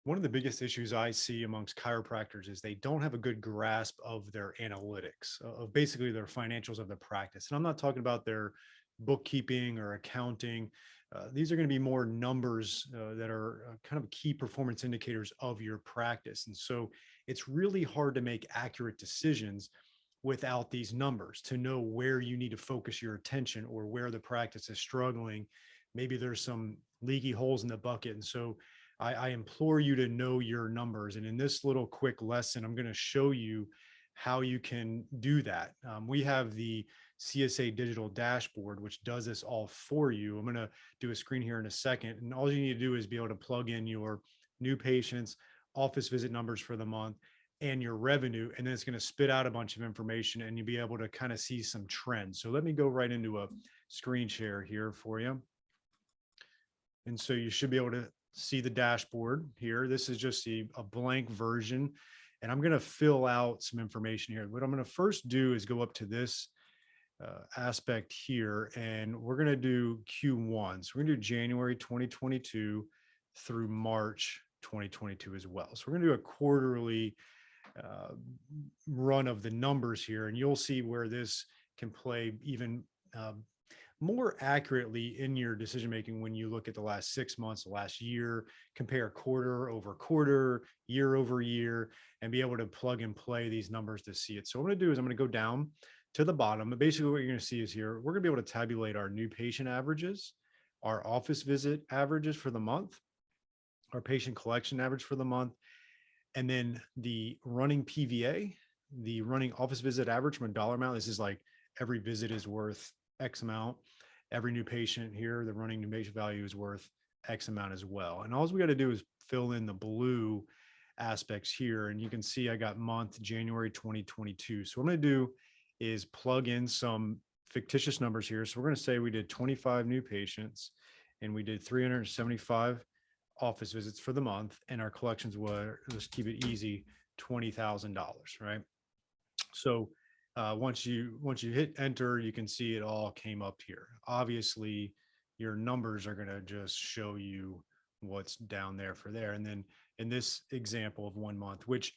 One of the biggest issues I see amongst chiropractors is they don't have a good grasp of their analytics, of basically their financials of the practice. And I'm not talking about their bookkeeping or accounting. These are going to be more numbers that are kind of key performance indicators of your practice. And so it's really hard to make accurate decisions without these numbers to know where you need to focus your attention or where the practice is struggling. Maybe there's some leaky holes in the bucket. And so I implore you to know your numbers. And in this little quick lesson, I'm going to show you how you can do that. We have the CSA digital dashboard, which does this all for you. I'm going to do a screen here in a second. And all you need to do is be able to plug in your new patients, office visit numbers for the month, and your revenue. And then it's going to spit out a bunch of information and you'll be able to kind of see some trends. So let me go right into a screen share here for you. And so you should be able to see the dashboard here. This is just a blank version. And I'm going to fill out some information here. What I'm going to first do is go up to this aspect here, and we're going to do Q1. So we're going to do January 2022 through March 2022 as well. So we're going to do a quarterly uh, run of the numbers here, and you'll see where this can play even more accurately in your decision making when you look at the last 6 months, the last year, compare quarter over quarter, year over year, and be able to plug and play these numbers to see it. So what I'm going to do is I'm going to go down to the bottom. But basically, what you're going to see is here, we're going to be able to tabulate our new patient averages, our office visit averages for the month, our patient collection average for the month, and then the running PVA, the running office visit average from a dollar amount. This is like every visit is worth X amount. Every new patient here, the running new patient value is worth X amount as well. And all we got to do is fill in the blue aspects here. And you can see I got month January 2022. So what I'm going to do is plug in some fictitious numbers here. So we're going to say we did 25 new patients and we did 375 office visits for the month, and our collections were, let's keep it easy, $20,000, right? So once you hit enter, you can see it all came up here. Obviously, your numbers are going to just show you what's down there for there. And then in this example of 1 month, which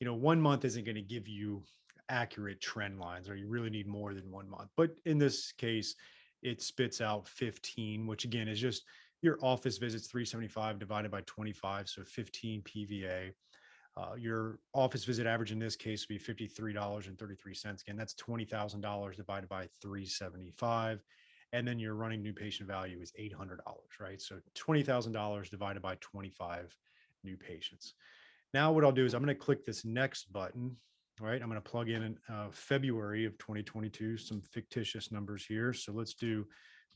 1 month isn't going to give you accurate trend lines, or you really need more than 1 month. But in this case, it spits out 15, which again is just your office visits 375 divided by 25, so 15 PVA. Your office visit average in this case would be $53.33. Again, that's $20,000 divided by 375. And then your running new patient value is $800, right? So $20,000 divided by 25 new patients. Now what I'll do is I'm going to click this next button, right? I'm going to plug in February of 2022, some fictitious numbers here. So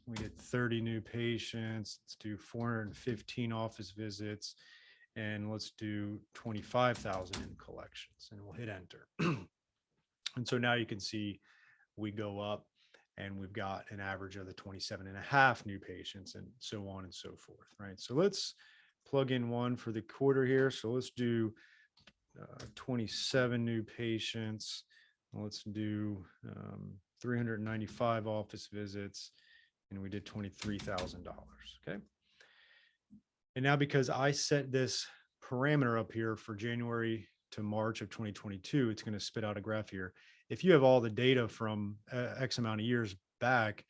we did 30 new patients. Let's do 415 office visits, and let's do 25,000 in collections, and we'll hit enter. And so now you can see we go up and we've got an average of the 27 and a half new patients, and so on and so forth, right? So let's plug in one for the quarter here. So let's do 27 new patients. Let's do 395 office visits, and we did $23,000. Okay. And now, because I set this parameter up here for January to March of 2022, it's going to spit out a graph here. If you have all the data from X amount of years back,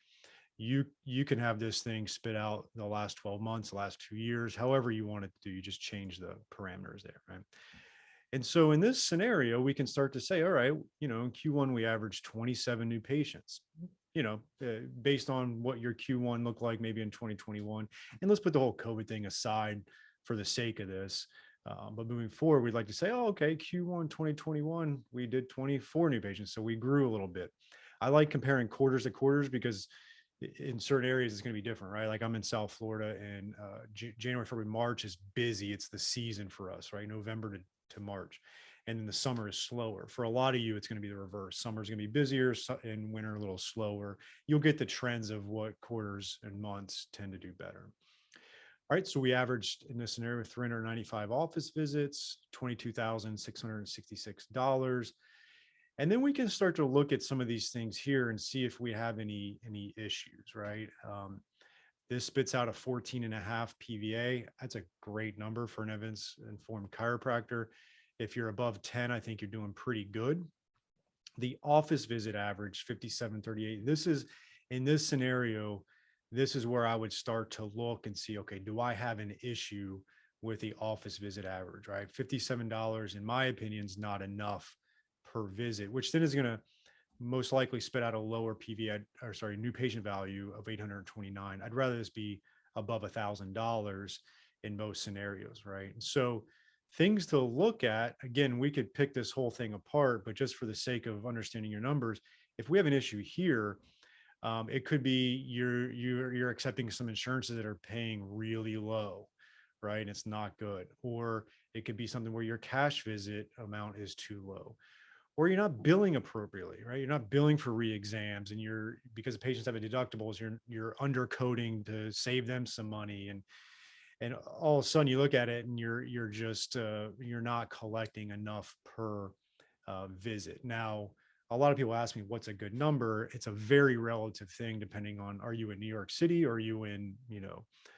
you can have this thing spit out the last 12 months, the last 2 years, however you want it to do. You just change the parameters there, right? And so in this scenario, we can start to say, all right, in Q1, we averaged 27 new patients, based on what your Q1 looked like maybe in 2021. And let's put the whole COVID thing aside for the sake of this. But moving forward, we'd like to say, oh, okay, Q1 2021, we did 24 new patients. So we grew a little bit. I like comparing quarters to quarters because in certain areas it's going to be different, right? Like I'm in South Florida, and January, February, March is busy. It's the season for us, right? November to March. And then the summer is slower. For a lot of you, it's going to be the reverse. Summer is going to be busier and winter a little slower. You'll get the trends of what quarters and months tend to do better. All right, so we averaged in this scenario 395 office visits, $22,666. And then we can start to look at some of these things here and see if we have any issues, right? This spits out a 14.5 PVA. That's a great number for an evidence-informed chiropractor. If you're above 10, I think you're doing pretty good. The office visit average, 57.38. This is, in this scenario, this is where I would start to look and see, okay, do I have an issue with the office visit average, right? $57, in my opinion, is not enough per visit, which then is going to most likely spit out a lower PV, or sorry, new patient value of 829. I'd rather this be above $1,000 in most scenarios, right? So things to look at, again, we could pick this whole thing apart, but just for the sake of understanding your numbers, if we have an issue here, it could be you're accepting some insurances that are paying really low, right? And it's not good. Or it could be something where your cash visit amount is too low, or you're not billing appropriately, right? You're not billing for re-exams, and you're, because the patients have a deductibles, you're undercoding to save them some money, and all of a sudden you look at it and you're just you're not collecting enough per visit. Now, a lot of people ask me what's a good number. It's a very relative thing depending on, are you in New York City or are you in,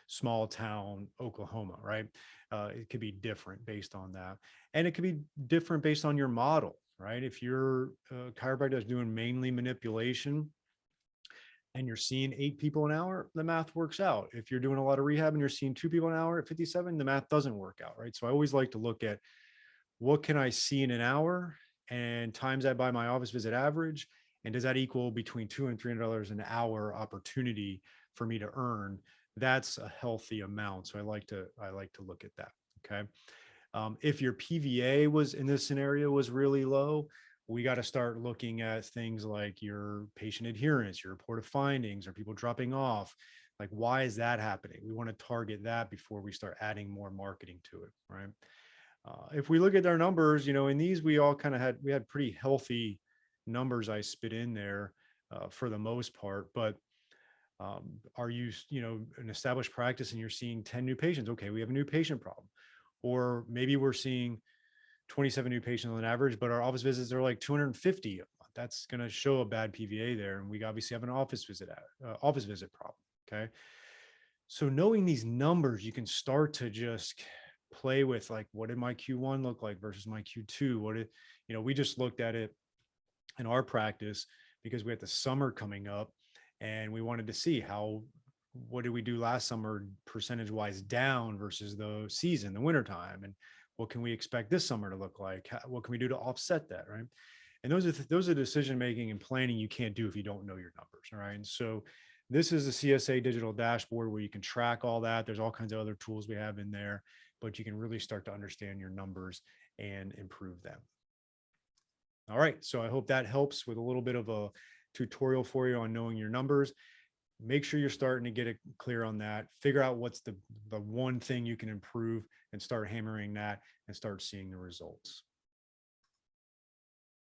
small town Oklahoma, right? It could be different based on that, and it could be different based on your model, right? If your chiropractor is doing mainly manipulation and you're seeing 8 people an hour, the math works out. If you're doing a lot of rehab and you're seeing 2 people an hour at 57, the math doesn't work out, right? So I always like to look at, what can I see in an hour, and times that by my office visit average, and does that equal between $200 and $300 an hour opportunity for me to earn? That's a healthy amount. So I like to look at that. Okay. If your PVA was, in this scenario, was really low, we got to start looking at things like your patient adherence, your report of findings, are people dropping off? Like, why is that happening? We want to target that before we start adding more marketing to it, right? If we look at our numbers, in these, we all kind of had pretty healthy numbers I spit in there for the most part. But are you, an established practice and you're seeing 10 new patients? Okay, we have a new patient problem. Or maybe we're seeing 27 new patients on average, but our office visits are like 250 a month. That's going to show a bad PVA there. And we obviously have an office visit problem. Okay. So knowing these numbers, you can start to just play with, like, what did my Q1 look like versus my Q2? We just looked at it in our practice because we had the summer coming up and we wanted to see what did we do last summer percentage wise down versus the season, the wintertime, and what can we expect this summer to look like? What can we do to offset that, right? And those are decision making and planning you can't do if you don't know your numbers, all right? And so this is a CSA digital dashboard where you can track all that. There's all kinds of other tools we have in there, but you can really start to understand your numbers and improve them. All right, so I hope that helps with a little bit of a tutorial for you on knowing your numbers. Make sure you're starting to get it clear on that. Figure out what's the one thing you can improve and start hammering that and start seeing the results.